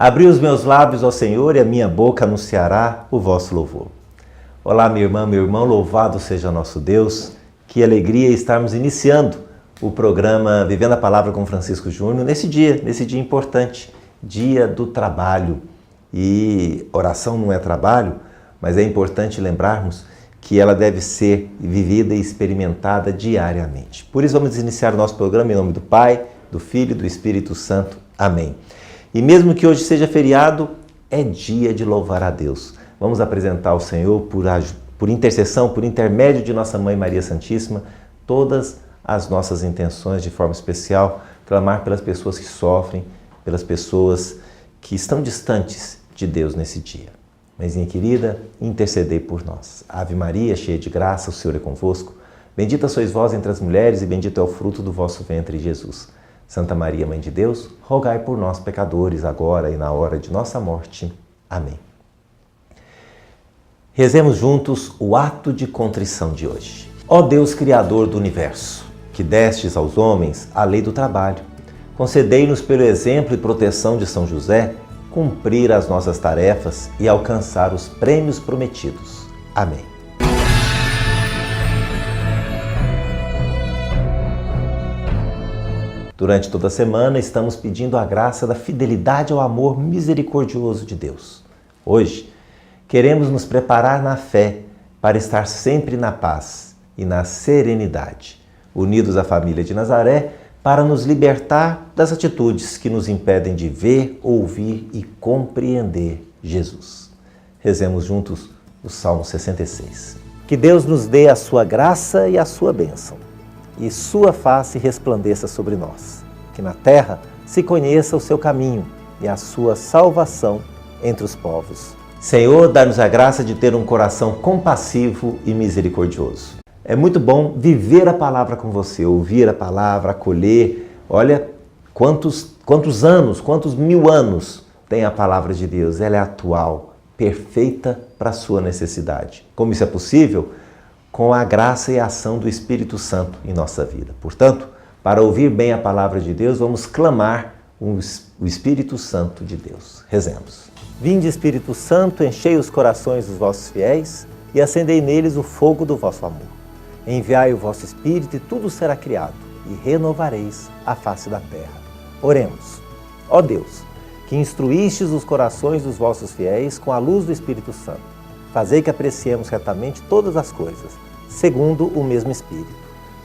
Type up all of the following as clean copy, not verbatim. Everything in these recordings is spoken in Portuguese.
Abri os meus lábios ao Senhor e a minha boca anunciará o vosso louvor. Olá, minha irmã, meu irmão, louvado seja nosso Deus. Que alegria estarmos iniciando o programa Vivendo a Palavra com Francisco Júnior nesse dia importante, dia do trabalho. E oração não é trabalho, mas é importante lembrarmos que ela deve ser vivida e experimentada diariamente. Por isso vamos iniciar o nosso programa em nome do Pai, do Filho e do Espírito Santo. Amém. E mesmo que hoje seja feriado, é dia de louvar a Deus. Vamos apresentar ao Senhor por intercessão, por intermédio de nossa Mãe Maria Santíssima, todas as nossas intenções de forma especial, clamar pelas pessoas que sofrem, pelas pessoas que estão distantes de Deus nesse dia. Mãezinha querida, intercedei por nós. Ave Maria, cheia de graça, o Senhor é convosco. Bendita sois vós entre as mulheres e bendito é o fruto do vosso ventre, Jesus. Santa Maria, Mãe de Deus, rogai por nós, pecadores, agora e na hora de nossa morte. Amém. Rezemos juntos o ato de contrição de hoje. Ó Deus Criador do Universo, que destes aos homens a lei do trabalho, concedei-nos pelo exemplo e proteção de São José, cumprir as nossas tarefas e alcançar os prêmios prometidos. Amém. Durante toda a semana estamos pedindo a graça da fidelidade ao amor misericordioso de Deus. Hoje, queremos nos preparar na fé para estar sempre na paz e na serenidade, unidos à família de Nazaré, para nos libertar das atitudes que nos impedem de ver, ouvir e compreender Jesus. Rezemos juntos o Salmo 66. Que Deus nos dê a sua graça e a sua bênção, e sua face resplandeça sobre nós. Que na terra se conheça o seu caminho e a sua salvação entre os povos. Senhor, dá-nos a graça de ter um coração compassivo e misericordioso. É muito bom viver a palavra com você, ouvir a palavra, acolher. Olha quantos mil anos tem a palavra de Deus. Ela é atual, perfeita para a sua necessidade. Como isso é possível? Com a graça e a ação do Espírito Santo em nossa vida. Portanto, para ouvir bem a palavra de Deus, vamos clamar o Espírito Santo de Deus. Rezemos. Vinde, Espírito Santo, enchei os corações dos vossos fiéis e acendei neles o fogo do vosso amor. Enviai o vosso Espírito e tudo será criado, e renovareis a face da terra. Oremos. Ó Deus, que instruístes os corações dos vossos fiéis com a luz do Espírito Santo, fazei que apreciemos retamente todas as coisas, segundo o mesmo Espírito,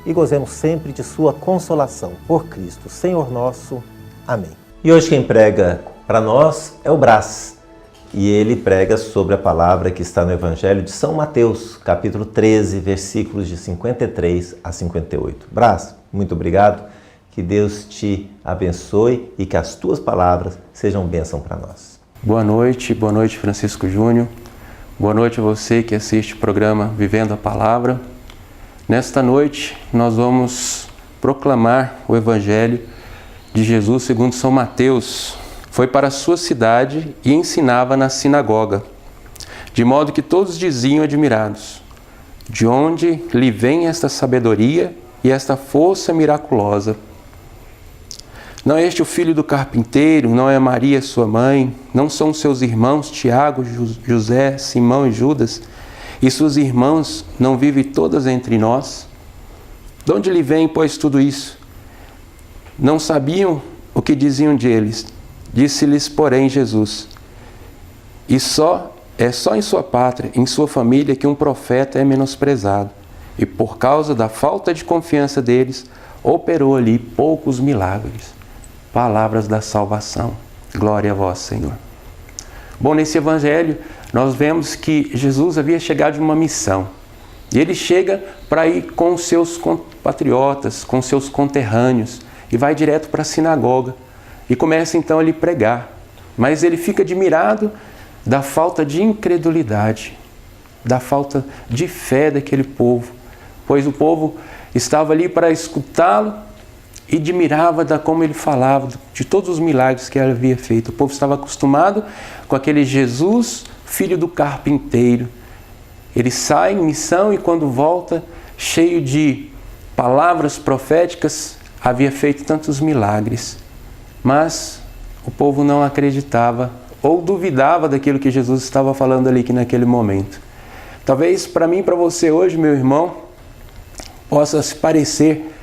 e gozemos sempre de sua consolação. Por Cristo, Senhor nosso. Amém. E hoje quem prega para nós é o Brás, e ele prega sobre a palavra que está no Evangelho de São Mateus, capítulo 13, versículos de 53 a 58. Brás, muito obrigado, que Deus te abençoe e que as tuas palavras sejam bênção para nós. Boa noite Francisco Júnior. Boa noite a você que assiste o programa Vivendo a Palavra. Nesta noite nós vamos proclamar o Evangelho de Jesus segundo São Mateus. Foi para a sua cidade e ensinava na sinagoga, de modo que todos diziam admirados: de onde lhe vem esta sabedoria e esta força miraculosa? Não é este o filho do carpinteiro? Não é Maria sua mãe? Não são seus irmãos Tiago, José, Simão e Judas? E suas irmãs não vivem todas entre nós? De onde lhe vem, pois, tudo isso? Não sabiam o que diziam deles. Disse-lhes, porém, Jesus: é só em sua pátria, em sua família, que um profeta é menosprezado. E por causa da falta de confiança deles, operou ali poucos milagres. Palavras da salvação. Glória a vós, Senhor. Bom, nesse Evangelho, nós vemos que Jesus havia chegado de uma missão. E ele chega para ir com os seus compatriotas, com seus conterrâneos, e vai direto para a sinagoga. E começa então a lhe pregar. Mas ele fica admirado da falta de incredulidade, da falta de fé daquele povo. Pois o povo estava ali para escutá-lo e admirava da como ele falava, de todos os milagres que ele havia feito. O povo estava acostumado com aquele Jesus, filho do carpinteiro. Ele sai em missão e quando volta, cheio de palavras proféticas, havia feito tantos milagres. Mas o povo não acreditava ou duvidava daquilo que Jesus estava falando ali naquele momento. Talvez para mim e para você hoje, meu irmão, possa se parecer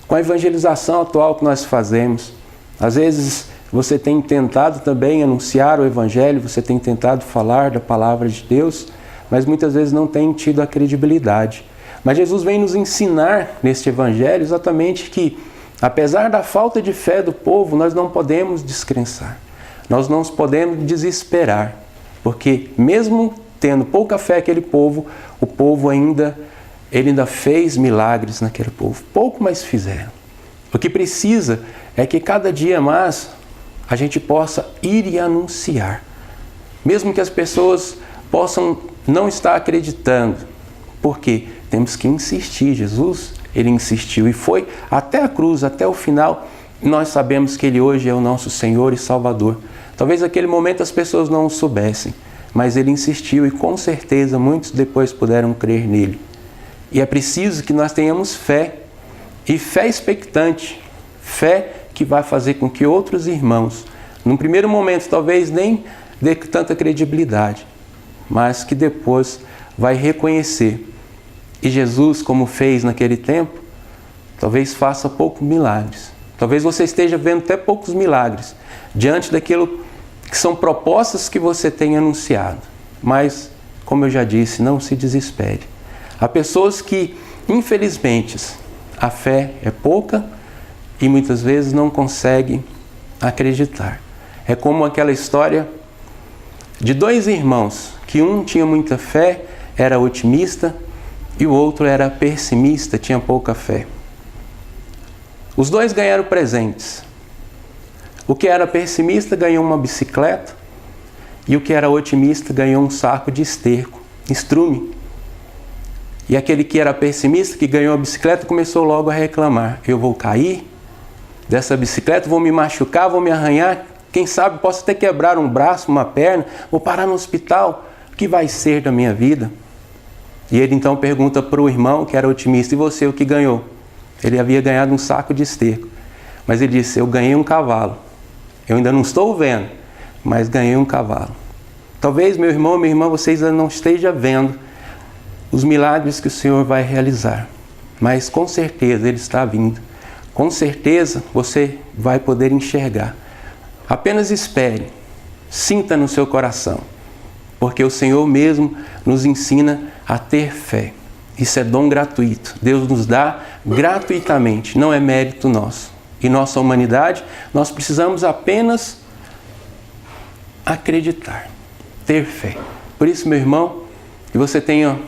com a evangelização atual que nós fazemos. Às vezes você tem tentado também anunciar o Evangelho, você tem tentado falar da palavra de Deus, mas muitas vezes não tem tido a credibilidade. Mas Jesus vem nos ensinar neste Evangelho exatamente que, apesar da falta de fé do povo, nós não podemos descrençar. Nós não podemos desesperar, porque mesmo tendo pouca fé aquele povo, o povo ainda fez milagres naquele povo. Pouco, mas fizeram. O que precisa é que cada dia mais a gente possa ir e anunciar. Mesmo que as pessoas possam não estar acreditando. Porque temos que insistir. Jesus, ele insistiu e foi até a cruz, até o final. Nós sabemos que ele hoje é o nosso Senhor e Salvador. Talvez naquele momento as pessoas não o soubessem, mas ele insistiu e com certeza muitos depois puderam crer nele. E é preciso que nós tenhamos fé, e fé expectante, fé que vai fazer com que outros irmãos, num primeiro momento talvez nem dê tanta credibilidade, mas que depois vai reconhecer. E Jesus, como fez naquele tempo, talvez faça poucos milagres. Talvez você esteja vendo até poucos milagres, diante daquilo que são propostas que você tem anunciado. Mas, como eu já disse, não se desespere. Há pessoas que, infelizmente, a fé é pouca e muitas vezes não conseguem acreditar. É como aquela história de dois irmãos, que um tinha muita fé, era otimista, e o outro era pessimista, tinha pouca fé. Os dois ganharam presentes. O que era pessimista ganhou uma bicicleta e o que era otimista ganhou um saco de esterco, estrume. E aquele que era pessimista, que ganhou a bicicleta, começou logo a reclamar. Eu vou cair dessa bicicleta, vou me machucar, vou me arranhar, quem sabe posso até quebrar um braço, uma perna, vou parar no hospital, o que vai ser da minha vida? E ele então pergunta para o irmão que era otimista, e você, o que ganhou? Ele havia ganhado um saco de esterco. Mas ele disse, eu ganhei um cavalo. Eu ainda não estou vendo, mas ganhei um cavalo. Talvez, meu irmão, minha irmã, vocês ainda não estejam vendo os milagres que o Senhor vai realizar. Mas com certeza Ele está vindo. Com certeza você vai poder enxergar. Apenas espere, sinta no seu coração, porque o Senhor mesmo nos ensina a ter fé. Isso é dom gratuito. Deus nos dá gratuitamente, não é mérito nosso. E nossa humanidade, nós precisamos apenas acreditar, ter fé. Por isso, meu irmão, que você tenha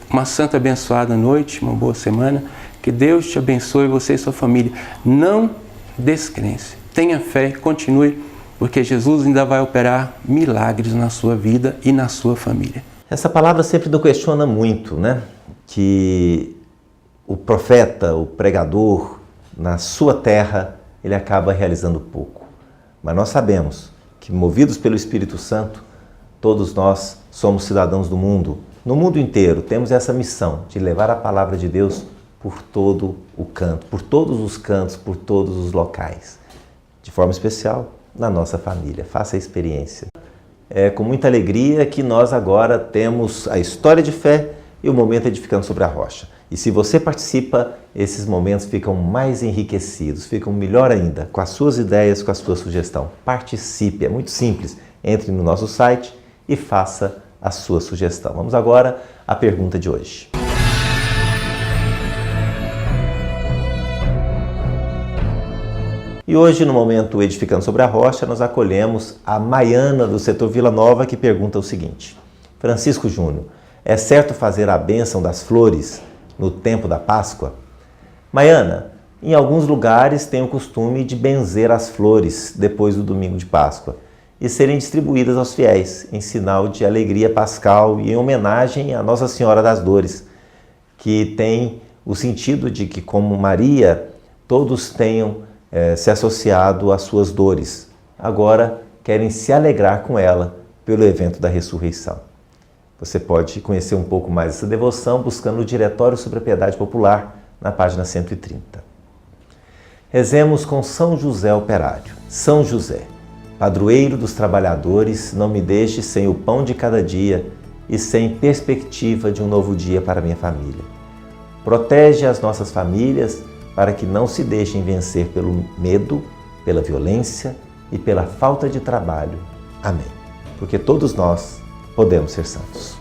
uma santa abençoada noite, uma boa semana, que Deus te abençoe, você e sua família. Não descrença, tenha fé, continue, porque Jesus ainda vai operar milagres na sua vida e na sua família. Essa palavra sempre nos questiona muito, né? Que o profeta, o pregador, na sua terra, ele acaba realizando pouco. Mas nós sabemos que, movidos pelo Espírito Santo, todos nós somos cidadãos do mundo. No mundo inteiro, temos essa missão de levar a palavra de Deus por todo o canto, por todos os cantos, por todos os locais. De forma especial, na nossa família. Faça a experiência. É com muita alegria que nós agora temos a história de fé e o momento edificando sobre a rocha. E se você participa, esses momentos ficam mais enriquecidos, ficam melhor ainda, com as suas ideias, com a sua sugestão. Participe, é muito simples. Entre no nosso site e faça a sua sugestão. Vamos agora à pergunta de hoje. E hoje, no momento Edificando sobre a Rocha, nós acolhemos a Maiana, do setor Vila Nova, que pergunta o seguinte. Francisco Júnior, é certo fazer a bênção das flores no tempo da Páscoa? Maiana, em alguns lugares tem o costume de benzer as flores depois do domingo de Páscoa e serem distribuídas aos fiéis em sinal de alegria pascal e em homenagem a Nossa Senhora das Dores, que tem o sentido de que, como Maria, todos tenham se associado às suas dores. Agora querem se alegrar com ela pelo evento da ressurreição. Você pode conhecer um pouco mais essa devoção buscando o Diretório sobre a Piedade Popular na página 130. Rezemos com São José Operário. São José, Padroeiro dos trabalhadores, não me deixe sem o pão de cada dia e sem perspectiva de um novo dia para minha família. Protege as nossas famílias para que não se deixem vencer pelo medo, pela violência e pela falta de trabalho. Amém. Porque todos nós podemos ser santos.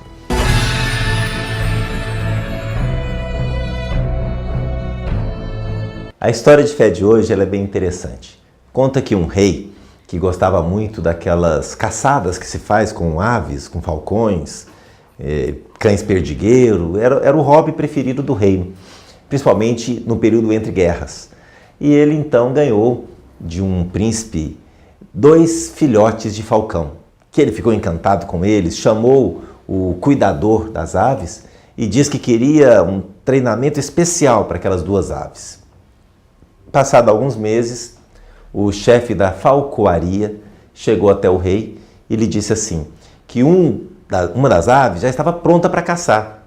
A história de fé de hoje ela é bem interessante. Conta que um rei que gostava muito daquelas caçadas que se faz com aves, com falcões, cães perdigueiro, era o hobby preferido do reino, principalmente no período entre guerras. E ele então ganhou de um príncipe 2 filhotes de falcão, que ele ficou encantado com eles, chamou o cuidador das aves e disse que queria um treinamento especial para aquelas 2 aves. Passado alguns meses, o chefe da falcoaria chegou até o rei e lhe disse assim, que uma das aves já estava pronta para caçar,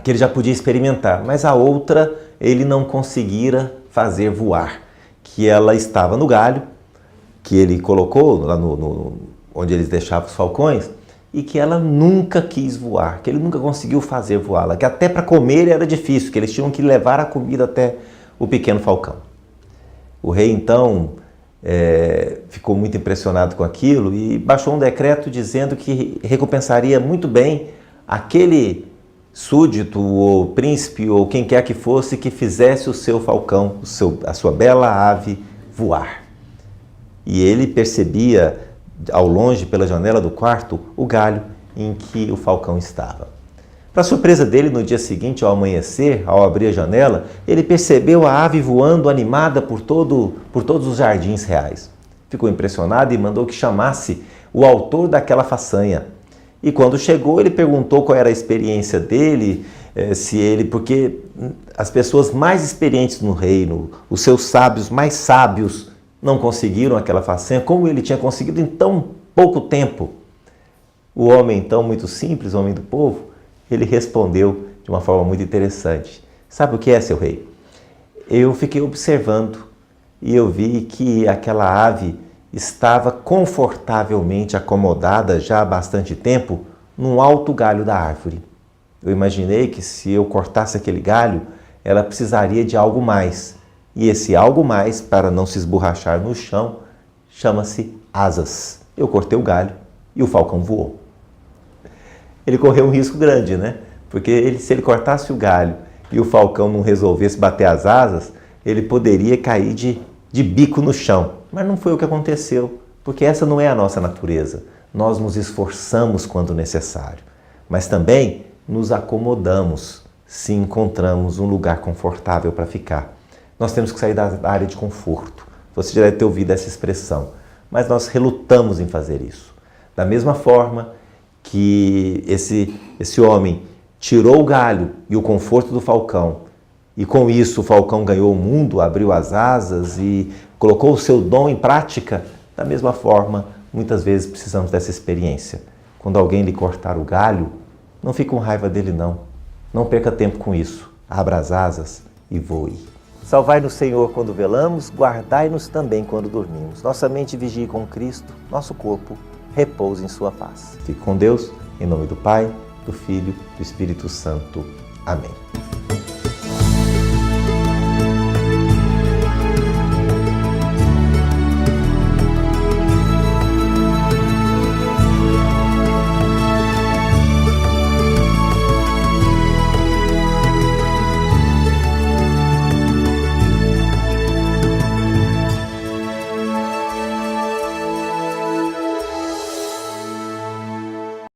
que ele já podia experimentar, mas a outra ele não conseguira fazer voar, que ela estava no galho, que ele colocou lá onde eles deixavam os falcões, e que ela nunca quis voar, que ele nunca conseguiu fazer voá-la, que até para comer era difícil, que eles tinham que levar a comida até o pequeno falcão. O rei então ficou muito impressionado com aquilo e baixou um decreto dizendo que recompensaria muito bem aquele súdito ou príncipe ou quem quer que fosse que fizesse o seu falcão, a sua bela ave voar. E ele percebia ao longe pela janela do quarto o galho em que o falcão estava. Para surpresa dele, no dia seguinte, ao amanhecer, ao abrir a janela, ele percebeu a ave voando animada por todos os jardins reais. Ficou impressionado e mandou que chamasse o autor daquela façanha. E quando chegou, ele perguntou qual era a experiência dele, porque as pessoas mais experientes no reino, os seus sábios mais sábios, não conseguiram aquela façanha, como ele tinha conseguido em tão pouco tempo. O homem, então, muito simples, o homem do povo, ele respondeu de uma forma muito interessante. Sabe o que é, seu rei? Eu fiquei observando e eu vi que aquela ave estava confortavelmente acomodada já há bastante tempo num alto galho da árvore. Eu imaginei que se eu cortasse aquele galho, ela precisaria de algo mais. E esse algo mais, para não se esborrachar no chão, chama-se asas. Eu cortei o galho e o falcão voou. Ele correu um risco grande, né? Porque se ele cortasse o galho e o falcão não resolvesse bater as asas, ele poderia cair de bico no chão. Mas não foi o que aconteceu, porque essa não é a nossa natureza. Nós nos esforçamos quando necessário, mas também nos acomodamos se encontramos um lugar confortável para ficar. Nós temos que sair da área de conforto. Você já deve ter ouvido essa expressão, mas nós relutamos em fazer isso. Da mesma forma que esse homem tirou o galho e o conforto do falcão, e com isso o falcão ganhou o mundo, abriu as asas e colocou o seu dom em prática, da mesma forma, muitas vezes precisamos dessa experiência. Quando alguém lhe cortar o galho, não fique com raiva dele não. Não perca tempo com isso. Abra as asas e voe. Salvai-nos, Senhor, quando velamos, guardai-nos também quando dormimos. Nossa mente vigie com Cristo, nosso corpo repouse em sua paz. Fique com Deus, em nome do Pai, do Filho e do Espírito Santo. Amém.